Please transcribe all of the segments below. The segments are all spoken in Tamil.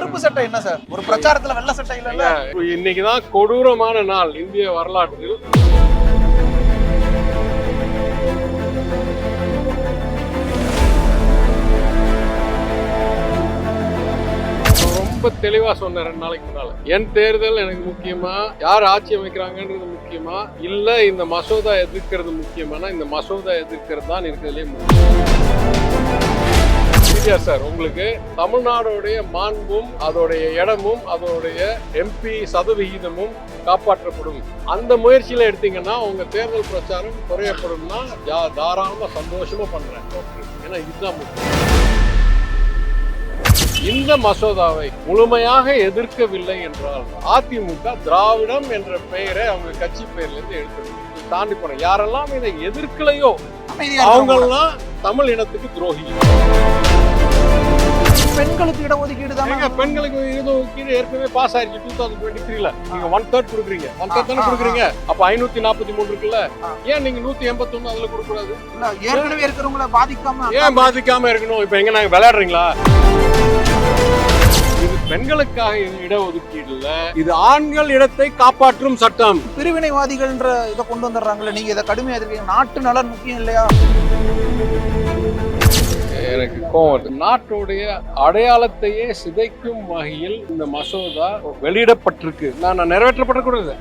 கருப்பு சட்டை என்ன சார்? ஒரு பிரச்சாரத்துல வெள்ளை சட்டை இல்ல. இன்னைக்குதான் கொடூரமான நாள் இந்திய வரலாற்றில். ரொம்ப தெளிவா சொன்ன 2 நாளைக்கு முன்னால, என் தேர்தல் எனக்கு முக்கியமா, யார் ஆட்சி அமைக்கிறாங்கன்றது முக்கியமா, இல்ல இந்த மசோதா எதிர்க்கிறது முக்கியமான, இந்த மசோதா எதிர்க்கிறது தான் இருக்கிறதுலே சார். உங்களுக்கு தமிழ்நாடுடைய மாண்பும் அதோடைய இடமும் அதோடைய எம்பி சதவிகிதமும் காப்பாற்றப்படும். அந்த முயற்சியில எடுத்தீங்கன்னா உங்க தேர்தல் பிரச்சாரம் குறையப்படும்னா தாராளமா சந்தோஷமா பண்றேன். ஏன்னா இதுதான் முக்கியம். இந்த மசோதாவை முழுமையாக எதிர்க்கவில்லை என்றால் அதிமுக திராவிடம் என்ற பெயரை அவங்க கட்சி பெயர்ல இருந்து எடுத்து தாண்டி போன யாரெல்லாம் இதை எதிர்க்கலையோ அவங்கெல்லாம் தமிழ் இனத்துக்கு துரோகி. பெண்களுக்கு இடஒதுக்கீடு தான். பெண்களுக்கு இடஒதுக்கீடு ஏற்கனவே பாஸ் ஆயிடுச்சு 2023ல. நீங்க 1/3 கொடுக்குறீங்க, 1/3 தானே கொடுக்குறீங்க. அப்ப 543 இருக்குல்ல, ஏன் நீங்க 181 அதுல கொடுக்க கூடாது? ஏற்கனவே இருக்கிறவங்கள பாதிக்காம ஏன் பாதிக்காம இருக்கணும்? இப்ப எங்க நாங்க விளையாடுறீங்களா? இது பெண்களுக்காக இடஒதுக்கீடு இல்ல, இது ஆண்கள் இடத்தை காப்பாற்றும் சட்டம். பிரிவினைவாதிகள்ன்ற இதை கொண்டு வந்துடுறாங்கல்ல, நீங்க இதை கடுமையா இருக்கீங்க. நாட்டு நலன் முக்கியம் இல்லையா? எனக்கு கோவம். நாட்டுடைய அடையாளத்தையே சிதைக்கும் வகையில் இந்த மசோதா வெளியிடப்பட்டிருக்கு. நான் நிறைவேற்றப்படக்கூடாது.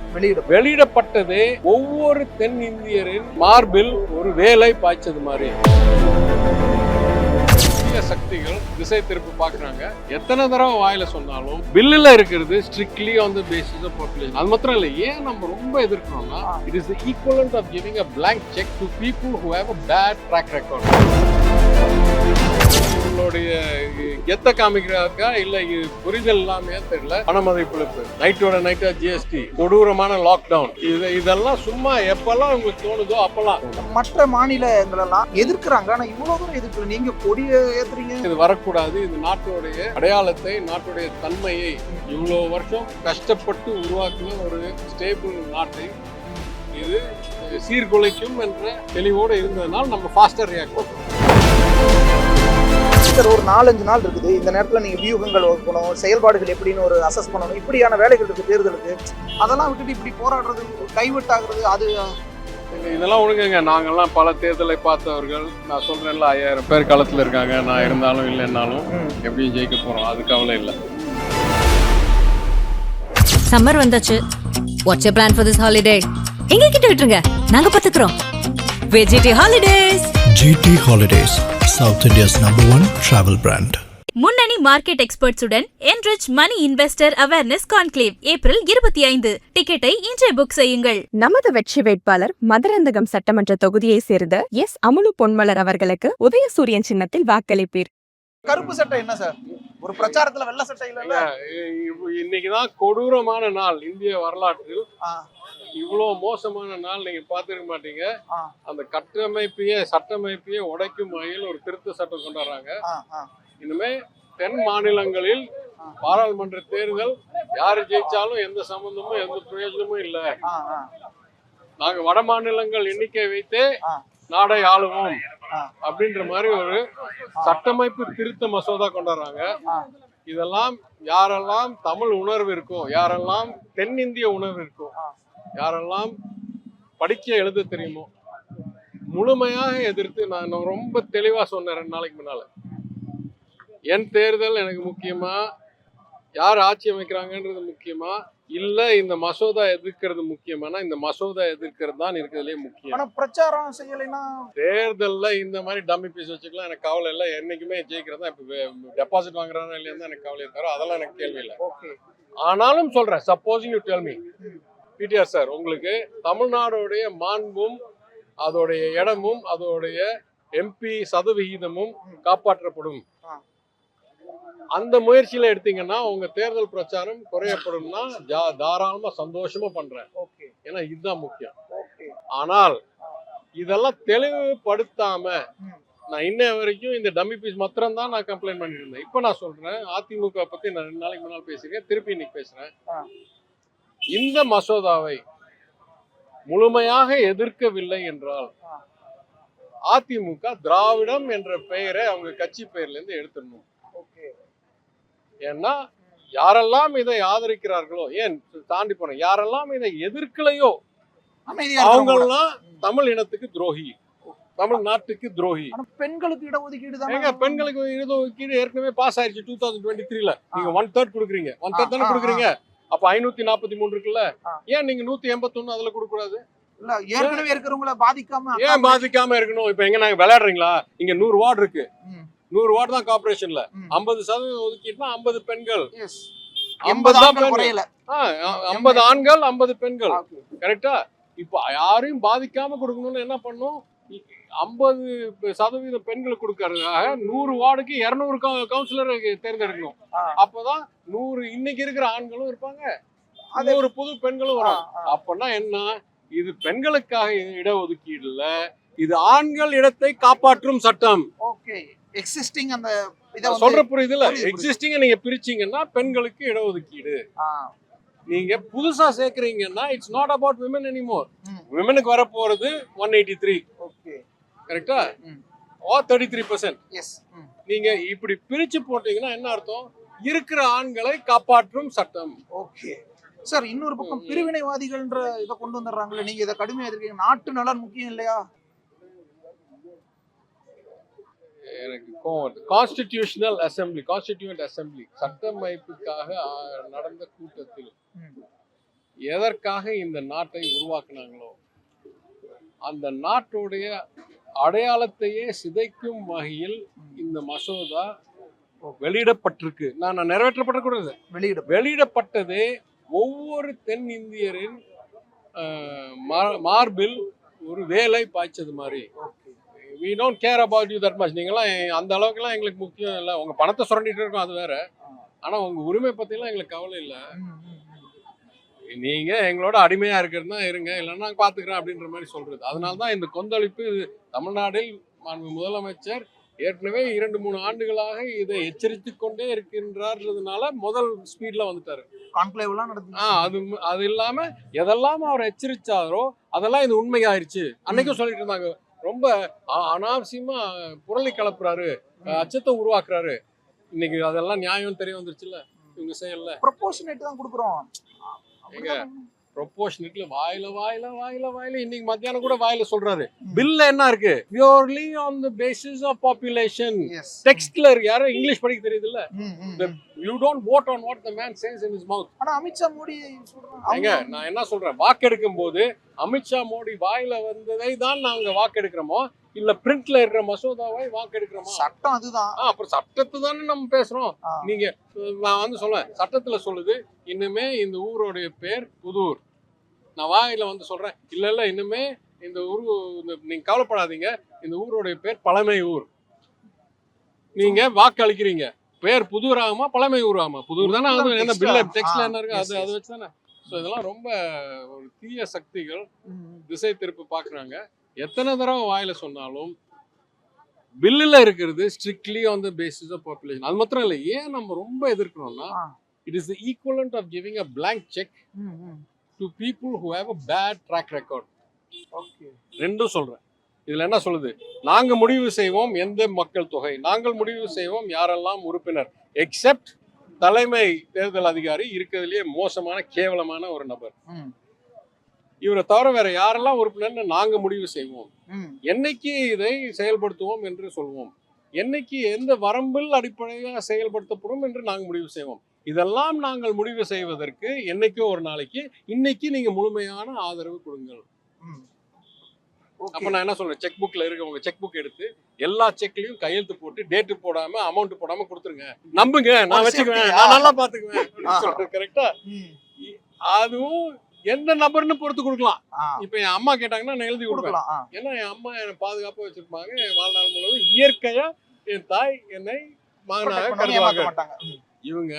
வெளியிடப்பட்டதே ஒவ்வொரு தென் இந்தியரின் மார்பில் ஒரு வேலை பாய்ச்சது மாதிரி. சக்திகள் திசை திருப்பி பாக்குறாங்க. எத்தனை தடவை வாயில சொன்னாலும் பில்லுல இருக்கிறது strictly on the basis of population. அது மாத்திரம் இல்ல, ஏன் நம்ம ரொம்ப எதிர்க்கிறோம்னா, it is the equivalent of giving a blank check to people who have a bad track record. உங்களுடைய எத்த காமிக்கிறாக்கா இல்ல புரிதல் இல்லாமையா தெரியல. பணமதிப்பிழப்பு, நைட்டோட நைட்டா ஜிஎஸ்டி, கொடூரமான லாக்டவுன், இதெல்லாம் சும்மா எப்பெல்லாம் உங்களுக்கு தோணுதோ அப்பெல்லாம். மற்ற மாநிலங்கள் எல்லாம் எதிர்க்கிறாங்க, ஆனா இவ்வளவு தூரம் எதிர்க்கிறோம். நீங்க கொடிய ஏத்துறீங்க. இது வரக்கூடாது. இது நாட்டுடைய அடையாளத்தை, நாட்டுடைய தன்மையை, இவ்வளவு வருஷம் கஷ்டப்பட்டு உருவாக்கின ஒரு ஸ்டேபிள் நாட்டை இது சீர்குலைக்கும் என்ற தெளிவோடு இருந்ததுனால நம்ம ஃபாஸ்டர் ரியாக்ட் பண்ணுறோம். ஒரு 4-5 நாள் இருக்குது. இந்த நேரத்தில் நீங்கள் வியூகங்கள் வகுக்கணும், செயல்பாடுகள் எப்படின்னு ஒரு அசஸ் பண்ணணும். இப்படியான வேலைகள் இருக்குது தேர்தலுக்கு. அதெல்லாம் விட்டுட்டு இப்படி போராடுறது, கைவிட்டு ஆகுறது, அது இதெல்லாம் ஒழுங்குங்க. நாங்கள்லாம் பல தேர்தலை பார்த்தவர்கள். நான் சொல்றேன்ல, 5000 பேர் களத்தில் இருக்காங்க. நான் இருந்தாலும் இல்லைன்னாலும் எப்படியும் ஜெயிக்க போறோம். அது கவலை இல்லை. சம்மர் வந்தாச்சு. What's your plan for this holiday? எங்க கிட்ட விட்டுருங்க, நாங்க பாத்துக்கிறோம். GT Holidays. GT Holidays, South India's #1 travel brand. முன்னணி market எக்ஸ்பர்ட்ஸுடன் enrich money investor awareness conclave April 25. டிக்கெட்டை இன்றே புக் செய்யுங்கள். நமது வெற்றி வேட்பாளர் மதுராந்தகம் சட்டமன்ற தொகுதியை சேர்ந்த எஸ் அமுலு பொன்மலர் அவர்களுக்கு உதயசூரியன் சின்னத்தில் வாக்களிப்பீர். கருப்பு சட்டை என்ன சார்? ஒரு பிரச்சாரத்துல வெள்ளை சட்டை இல்ல. இன்னைக்குதான் கொடூரமான நாள் இந்திய வரலாற்றில். இவ்வளவு மோசமான நாள் நீங்க பாத்துருக்க மாட்டீங்க. அந்த சட்டமைப்பையே உடைக்கும் வகையில் ஒரு திருத்த சட்டம் கொண்டு வர்றாங்க. இனிமே தென் மாநிலங்களில் பாராளுமன்ற தேர்தல் யாரு ஜெயிச்சாலும் எந்த சம்பந்தமும் எந்த பிரயோஜனமும் இல்லை. நாங்க வட மாநிலங்கள் எண்ணிக்கை வைத்தே நாடை ஆளுவோம் அப்படின்ற மாதிரி ஒரு சட்டமைப்பு திருத்த மசோதா கொண்டு வர்றாங்க. இதெல்லாம் யாரெல்லாம் தமிழ் உணர்வு இருக்கோ, யாரெல்லாம் தென்னிந்திய உணர்வு இருக்கோ, யாரெல்லாம் படிக்க எழுத தெரியுமோ முழுமையாக எதிர்த்து நான் ரொம்ப தெளிவா சொன்னேன் 2 நாளைக்கு முன்னால. என் தேர்தல் எனக்கு முக்கியமா, யார் ஆட்சி அமைக்கிறாங்கன்றது முக்கியமா, இல்ல இந்த மசோதா எதிர்க்கிறது முக்கியமானா, இந்த மசோதா எதிர்க்கிறது தான் இருக்கிறதுலே முக்கியம். ஆனா பிரச்சாரம் செய்யலைன்னா தேர்தல்ல இந்த மாதிரி டம்மி பீஸ் வச்சுக்கலாம் எனக்கு கவலை இல்லை. என்னைக்குமே ஜெயிக்கிறதா. இப்ப டெபாசிட் வாங்குறாரா இல்லையா தான் எனக்கு கவலை இருக்காரோ, அதெல்லாம் எனக்கு கேள்வி இல்லை. ஆனாலும் சொல்றேன், supposing you tell me PTR sir, உங்களுக்கு தமிழ்நாடுடைய மாண்பும் அதோடைய இடமும் அதோடைய எம்பி சதவிகிதமும் காப்பாற்றப்படும். அந்த முயற்சியில எடுத்தீங்கன்னா உங்க தேர்தல் பிரச்சாரம் குறையப்படும்னா தாராளமா சந்தோஷமா பண்றேன். ஏன்னா இதுதான் முக்கியம். ஆனால் இதெல்லாம் தெளிவுபடுத்தாம நான் இன்ன வரைக்கும் இந்த டம்மி பீஸ் மாத்திரம் தான் நான் கம்ப்ளைண்ட் பண்ணிட்டு இருந்தேன். இப்ப நான் சொல்றேன், அதிமுக பத்தி நான் 2 நாளைக்கு முன்னால் பேசியிருக்கேன், திருப்பி இன்னைக்கு பேசுறேன். இந்த மசோதாவை முழுமையாக எதிர்க்கவில்லை என்றால் அதிமுக திராவிடம் என்ற பெயரை அவங்க கட்சி பெயர்ல இருந்து எடுத்துடணும். ஏன்னா யாரெல்லாம் இதை ஆதரிக்கிறார்களோ, ஏன் தாண்டி போறேன், யாரெல்லாம் இதை எதிர்க்கலையோ அமைதியா இருக்கவங்க கூட. அவங்கெல்லாம் தமிழ் இனத்துக்கு துரோகி, தமிழ் நாட்டுக்கு துரோகி. ஆனா பெண்களுக்கு இடஒதுக்கீடு ஏங்க தான் பெண்களுக்கு இடஒதுக்கீடு ஏற்கனவே பாஸ் ஆயிடுச்சு 2023ல. நீங்க 1/3 கொடுக்குறீங்க, 1/3 தானே கொடுக்குறீங்க. அப்ப 543 இருக்குல்ல, ஏன் நீங்க 181 அதுல கொடுக்க கூடாது? இல்ல ஏற்கனவே இருக்கிறவங்கள பாதிக்காம ஏன் பாதிக்காம இருக்கணும்? இப்ப எங்க நாங்க விளையாடுறீங்களா? இங்க 100 வார்டு இருக்கு, ம். 100 வார்டு தான் கார்பரேஷன்ல. ம். 50% ஒதுக்கீடுனா 50 பெண்கள், Yes. 50 தான் ஆண்கள் பெண்கள். குறையல. 50 ஆண்கள் 50 பெண்கள், Okay. கரெக்டா? இப்ப யாரையும் பாதிக்காம கொடுக்கணும்னு என்ன பண்ணும்? 50% பெண்களுக்கு கொடுக்கறதுக்காக 100 வார்டுக்கு 200 கவுன்சிலர் தேர்ந்தெடுக்கணும். ஆ. அப்பதான் 100 இன்னைக்கு இருக்கிற ஆண்களும் இருப்பாங்க, அது- 100 புது பெண்களும் வரும். அப்பனா என்ன? இது பெண்களுக்காக இடஒதுக்கீடு இல்ல, இது ஆண்கள் இடத்தை காப்பாற்றும் சட்டம். ஓகே. எக்ஸிஸ்டிங் அந்த இத நான் வந்து சொல்ற புரியுதுல? புரியுது. எக்ஸிஸ்டிங்க நீங்க பிரிச்சீங்கன்னா பெண்களுக்கு இடஒதுக்கீடு, ஆ. நீங்க புதுசா சேர்க்கறீங்கன்னா it's not about women anymore. ம். விமனுக்கு வர போறது 183, ஓகே. கரெக்டா? ம். or 33%. எஸ். ம். நீங்க இப்படி பிரிச்சு போட்டீங்கன்னா என்ன அர்த்தம்? இருக்கிற ஆண்களை காப்பாற்றும் சட்டம். ஓகே. சார் இன்னொரு பக்கம் பிரிவினைவாதிகள்ன்ற இத கொண்டு வந்துடுறாங்களே, நீங்க இத கடுமையா எதிர்க்கீங்க. நாட்டு நலன் முக்கியம் இல்லையா? எனக்கு கான்ஸ்டிடியூஷனல் அசெம்பிளி, கான்ஸ்டிடியூண்ட் அசெம்பிளி சட்டமைப்புக்காக நடந்த கூட்டத்தில் ம். எதற்காக இந்த நாட்டை உருவாக்குனாங்களோ அந்த நாட்டுடைய அடையாளத்தையே சிதைக்கும் வகையில் இந்த மசோதா வெளியிடப்பட்டிருக்கு. நான் நிறைவேற்றப்படக்கூடாது, வெளியிடப்பட்டதே ஒவ்வொரு தென் இந்தியரின் மார்பில் ஒரு வேலை பாய்ச்சது மாதிரி. we don't care about you that much. நீங்களாம் அந்த அளவுக்குலாம் எங்களுக்கு முக்கியம் இல்லை, உங்க பணத்தை சுரண்டிட்டு இருக்கோம் அது வேற, ஆனா உங்க உரிமை பத்திலாம் எங்களுக்கு கவலை இல்லை. நீங்க எங்களோட அடிமையா இருக்கிறதுனா இருங்க, இல்லைன்னா நாங்க பாத்துக்கிறோம் அப்படின்ற மாதிரி சொல்றது. அதனாலதான் இந்த கொந்தளிப்பு. தமிழ்நாட்டில் முதலமைச்சர் ஏற்கனவே 2-3 ஆண்டுகளாக இதை எச்சரித்து கொண்டே இருக்கின்றதுனால முதல் ஸ்பீட்ல வந்துட்டாரு. கான்க்ளேவ்லாம் நடந்துச்சு. அது இல்லாம எதெல்லாம் அவர் எச்சரிச்சாரோ அதெல்லாம் இது உண்மையாயிருச்சு. அன்னைக்கும் சொல்லிட்டு இருந்தாங்க, ரொம்ப அனாவசியமா புரளி கலப்புறாரு, அச்சத்தை உருவாக்குறாரு. இன்னைக்கு அதெல்லாம் நியாயம் தெரிய வந்துருச்சுல்ல இவங்க செயல்ல. ப்ரொபோர்ஷனேட் தான் கொடுக்குறோம். எங்க ப்ரொபோர்ஷனேட்ல வாயில இன்னைக்கு மத்தியானம் கூட வாயில சொல்றாரு. பில்ல என்ன இருக்கு? Purely on the basis of population. டெக்ஸ்ட்ல இருக்கு. யாரும் இங்கிலீஷ் படிக்க தெரியுது இல்ல? You don't vote on what the man says in his mouth. ஆனா அமித்ஷா மோடி சொல்றாங்க. ஏங்க நான் என்ன சொல்றேன், வாக்கெடுக்கும் போது அமித்ஷா மோடி வாயில வந்ததை தான் நாங்க வாக்கெடுக்கிறோமோ இல்ல பிரிண்ட்ல இருக்கிற மசோதாவை வாக்கெடுக்கிறோமா? சட்டம் அதுதான். அப்புறம் சட்டத்தை தானே நம்ம பேசுறோம். நீங்க நான் வந்து சொல்றேன், சட்டத்துல சொல்லுது இன்னுமே இந்த ஊருடைய பேர் புதூர். நான் வாயில வந்து சொல்றேன், இல்ல இன்னுமே இந்த ஊர், நீங்க கவலைப்படாதீங்க, இந்த ஊருடைய பேர் பழமை ஊர். நீங்க வாக்கு அளிக்கிறீங்க, பேர் புதூர் ஆகுமா பழமை ஊர் ஆகுமா? புதூர் தானே ஆகுது. என்ன பில்ல டெக்ஸ்ட்ல என்ன இருக்கு அது வச்சு தானே. ஸோ இதெல்லாம் ரொம்ப ஒரு தீய சக்திகள் திசை திருப்பி பாக்குறாங்க. எத்தனை தடவை வாயில சொன்னாலும் பில்லுல இருக்கிறது strictly on the basis of population. அது மாத்திரம் இல்லை, ஏன் நம்ம ரொம்ப எதிர்க்கணும்னா it is the equivalent of giving a blank check to people who have a bad track record. ரெண்டும் சொல்றேன். இதுல என்ன சொல்லுது? நாங்க முடிவு செய்வோம் எந்த மக்கள் தொகை, நாங்கள் முடிவு செய்வோம் யாரெல்லாம் உறுப்பினர், எக்ஸெப்ட் தலைமை தேர்தல் அதிகாரி இருக்கிறதுலயே மோசமான கேவலமான ஒரு நபர். இவரை தவிர வேற யாரெல்லாம் உறுப்பினர் நாங்க முடிவு செய்வோம். என்னைக்கு இதை செயல்படுத்துவோம் என்று சொல்வோம், என்னைக்கு எந்த வரம்பில் அடிப்படையாக செயல்படுத்தப்படும் என்று நாங்கள் முடிவு செய்வோம். இதெல்லாம் நாங்கள் முடிவு செய்வதற்கு என்னைக்கோ ஒரு நாளைக்கு இன்னைக்கு நீங்க முழுமையான ஆதரவு கொடுங்கள். அப்ப நான் என்ன சொல்றேன், செக் புக்ல இருக்க உங்க செக் புக் எடுத்து எல்லா செக்லயும் கையெழுத்து போட்டு டேட் போடாம அமௌண்ட் போடாம கொடுத்துருங்க, நம்புங்க நான் வச்சுக்குவேன், நான் நல்லா பாத்துக்குவேன். கரெக்டா? அதுவும் எந்த நபர்னு பொறுத்து கொடுக்கலாம். இப்ப என் அம்மா கேட்டாங்கன்னா நான் எழுதி கொடுக்கலாம். ஏன்னா என் அம்மா என்னை பாதுகாப்பா வச்சிருப்பாங்க. என் வாழ்நாள் முழுவதும் இயற்கையா என் தாய் என்னை மகனாக கருதுவாங்க. இவங்க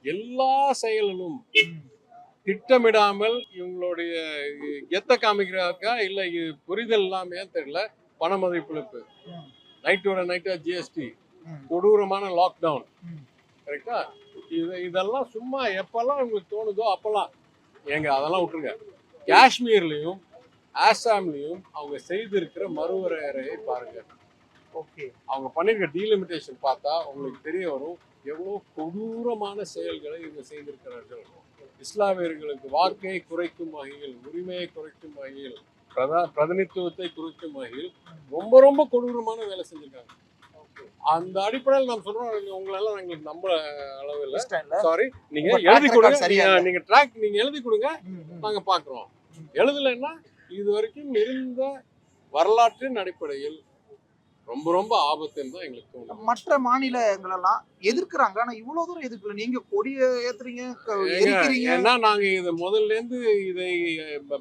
எல்லா செயலிலும் திட்டமிடாமல் இவங்களுடைய எத்த காமிக்கிறாக்கா இல்ல புரிதல் இல்லாமையா தெரியல, பண மதிப்பிழப்பு, நைட்டோட நைட்டா ஜிஎஸ்டி, கொடூரமான லாக்டவுன், கரெக்டா? இதெல்லாம் சும்மா எப்பெல்லாம் உங்களுக்கு தோணுதோ அப்பெல்லாம் ஏங்க அதெல்லாம் விட்டுருங்க. காஷ்மீர்லயும் ஆசாம்லயும் அவங்க செய்திருக்கிற மறுவரையறையை பாருங்க. அவங்க பண்ணிருக்க டீலிமிட்டேஷன் பார்த்தா உங்களுக்கு தெரிய வரும், எவ்வளோ கொடூரமான செயல்களை இவங்க செய்திருக்கிறார்கள். இஸ்லாமியர்களுக்கு வாக்கை குறைக்கும் வகையில், உரிமையை குறைக்கும் வகையில், பிரதிநிதித்துவத்தை குறைக்கும் வகையில் ரொம்ப ரொம்ப கொடூரமான வேலை செஞ்சிருக்காங்க. அந்த அடிப்படையில் நாம் சொல்றோம், உங்களெல்லாம் எங்களுக்கு நம்ப அளவு இல்லை. சாரி, நீங்க எழுதி கொடுங்க, நீங்க ட்ராக் நீங்க எழுதி கொடுங்க, நாங்க பாக்குறோம். எழுதலைன்னா இது வரைக்கும் இருந்த வரலாற்றின் அடிப்படையில் ரொம்ப ரொம்ப ஆபத்துன்னு தான் எங்களுக்கு தோணும். மற்ற மாநிலங்கள் எல்லாம் எதிர்க்கிறாங்க, ஆனா இவ்வளவு தூரம் எதிர்க்கல. நீங்க கொடிய ஏத்துறீங்க, எரிக்கிறீங்க. ஏன்னா நாங்க இதை முதல்ல இருந்து இதை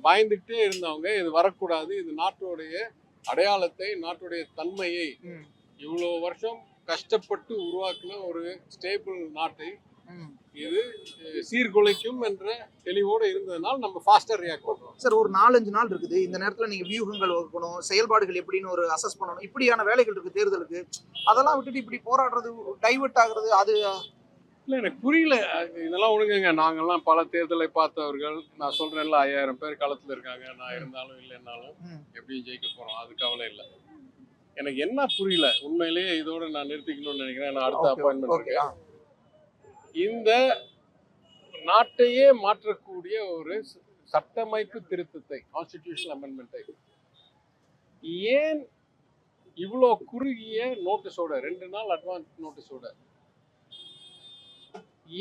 பயந்துகிட்டே இருந்தவங்க, இது வரக்கூடாது, இது நாட்டுடைய அடையாளத்தை, நாட்டுடைய தன்மையை, இவ்வளவு வருஷம் கஷ்டப்பட்டு உருவாக்கின ஒரு ஸ்டேபிள் நாட்டை இது சீர்குலைக்கும் என்ற தெளிவோடு இருந்ததுனால நம்ம ஃபாஸ்டா ரியாக்ட் பண்றோம். சார், ஒரு 4-5 நாள் இருக்குது. இந்த நேரத்துல நீங்க வியூகங்கள் வகுக்கணும், செயல்பாடுகள் எப்படின்னு ஒரு அசஸ் பண்ணணும். இப்படியான வேலைகள் இருக்கு தேர்தலுக்கு. அதெல்லாம் விட்டுட்டு இப்படி போராடுறது, டைவர்ட் ஆகுறது, அது இல்லை எனக்கு புரியல. இதெல்லாம் ஒழுங்குங்க. நாங்கள்லாம் பல தேர்தலை பார்த்தவர்கள். நான் சொல்றேன்ல, 5000 பேர் களத்தில் இருக்காங்க. நான் இருந்தாலும் இல்லைன்னாலும் எப்படியும் ஜெயிக்க போறோம், அது கவலை இல்லை. எனக்கு என்ன புரியல உண்மையிலேயே, இதோட நான் நிறுத்திக்கணும்னு நினைக்கிறேன். நான் அடுத்த அப்பாயின்மெண்ட் இருக்கேன். இந்த நாட்டையே மாற்றக்கூடிய ஒரு சட்டமைப்பு திருத்தத்தை, கான்ஸ்டிடியூஷனல் அமெண்ட்மெண்ட்டை ஏன் இவ்வளோ குறுகிய நோட்டீஸோட, 2 நாள் அட்வான்ஸ் நோட்டீஸோட,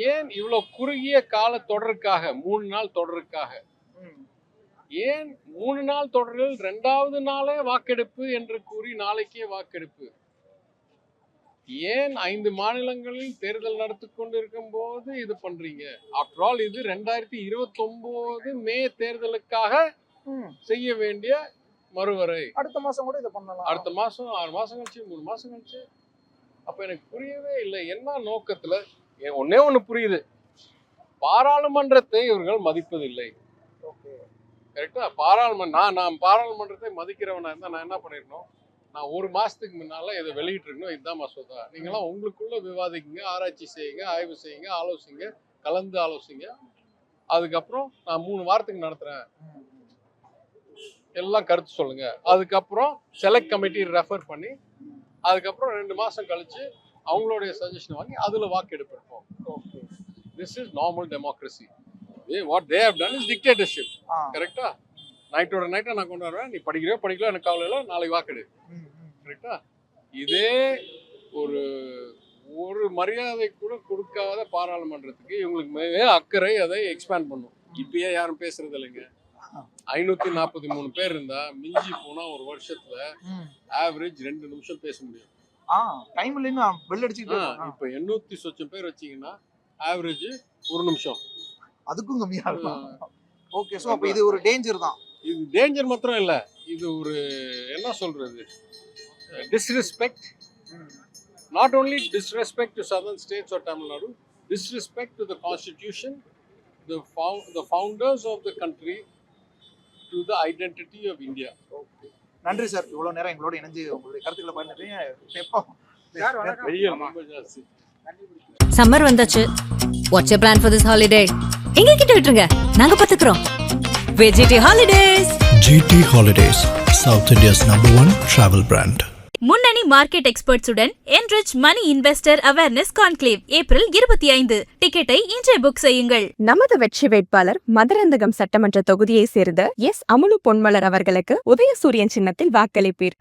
ஏன் இவ்வளோ குறுகிய கால தொடருக்காக, 3 நாள் தொடருக்காக, ஏன் 3 நாள் தொடரில் 2வது நாளே வாக்கெடுப்பு என்று கூறி நாளைக்கே வாக்கெடுப்பு, ஏன் 5 மாநிலங்களில் தேர்தல் நடத்தி கொண்டிருக்கும் போது இது பண்றீங்க? ஆஃப்டர் ஆல் இது 2029 மே தேர்தலுக்காக செய்ய வேண்டிய மறுவரை. அடுத்த மாசம் கூட இதை பண்ணலாம். அடுத்த மாசம், 6 மாசம் கழிச்சு, 3 மாசம் கழிச்சு. அப்ப எனக்கு புரியவே இல்லை என்ன நோக்கத்துல. ஒன்னே ஒண்ணு புரியுது, பாராளுமன்றத்தை இவர்கள் மதிப்பதில்லை. கரெக்டா? நான் பாராளுமன்றத்தை மதிக்கிறவனா இருந்தா நான் என்ன பண்ணிருக்கணும்? நான் 1 மாசத்துக்கு முன்னால இதை வெளியிட்டு இருக்கணும். இதுதான் மசோதா, நீங்களாம் உங்களுக்குள்ள விவாதிக்குங்க, ஆராய்ச்சி செய்யுங்க, ஆய்வு செய்யுங்க, ஆலோசிங்க, கலந்து ஆலோசிங்க. அதுக்கப்புறம் நான் 3 வாரத்துக்கு நடத்துறேன், எல்லாம் கருத்து சொல்லுங்க. அதுக்கப்புறம் செலக்ட் கமிட்டி ரெஃபர் பண்ணி, அதுக்கப்புறம் 2 மாசம் கழிச்சு அவங்களுடைய சஜஷன் வாங்கி அதுல வாக்கெடுப்பு எடுப்போம். This is normal democracy. What they have done is dictatorship. கரெக்டா? நைட்டோட நைட்டா நான் கொண்டு வருவேன், நீ படிக்கிறியோ படிக்கல எனக்கு கவலை இல்லை, நாளைக்கு வாக்கெடு. கரெக்டா? இதே ஒரு மரியாதை கூட கொடுக்காத பாராளுமன்றத்துக்கு இவங்களுக்கு மேலே அக்கறை அதை எக்ஸ்பேண்ட் பண்ணும். இப்பயே யாரும் பேசுறது இல்லைங்க. 543 பேர் இருந்தா மிஞ்சி போனா ஒரு வருஷத்துல ஆவரேஜ் 2 நிமிஷம் பேச முடியும். டைம் இல்லைன்னா பெல் அடிச்சுட்டு. இப்ப 800 சொச்சம் பேர் வச்சீங்கன்னா ஆவரேஜ் 1 நிமிஷம், அதுக்கும் கம்மியா இருக்கும். ஓகே, சோ அப்ப இது ஒரு டேஞ்சர் தான். இது டேஞ்சர் மாத்திரம் இல்ல, இது ஒரு என்ன சொல்றது, disrespect. Not only disrespect to southern states or Tamil Nadu, disrespect to the constitution, the founders of the country, to the identity of India. நன்றி சார், இவ்வளவு நேரம் எங்களோட இணைஞ்சு உங்களுடைய கருத்துக்களை பகிர்ந்தீங்க. சம்மர் வந்தாச்சு. What's your plan for this holiday? எங்க கிட்ட விட்டுருங்க, நாங்க பாத்துக்கிறோம். VGT Holidays. GT Holidays, South India's #1 travel brand. முன்னணி market எக்ஸ்பர்ட்ஸுடன் enrich money investor awareness conclave April 25. டிக்கெட்டை இன்றே புக் செய்யுங்கள். நமது வெற்றி வேட்பாளர் மதுராந்தகம் சட்டமன்ற தொகுதியை சேர்ந்த எஸ். அமுலு பொன்மலர் அவர்களுக்கு உதயசூரியன் சின்னத்தில் வாக்களிப்பீர்.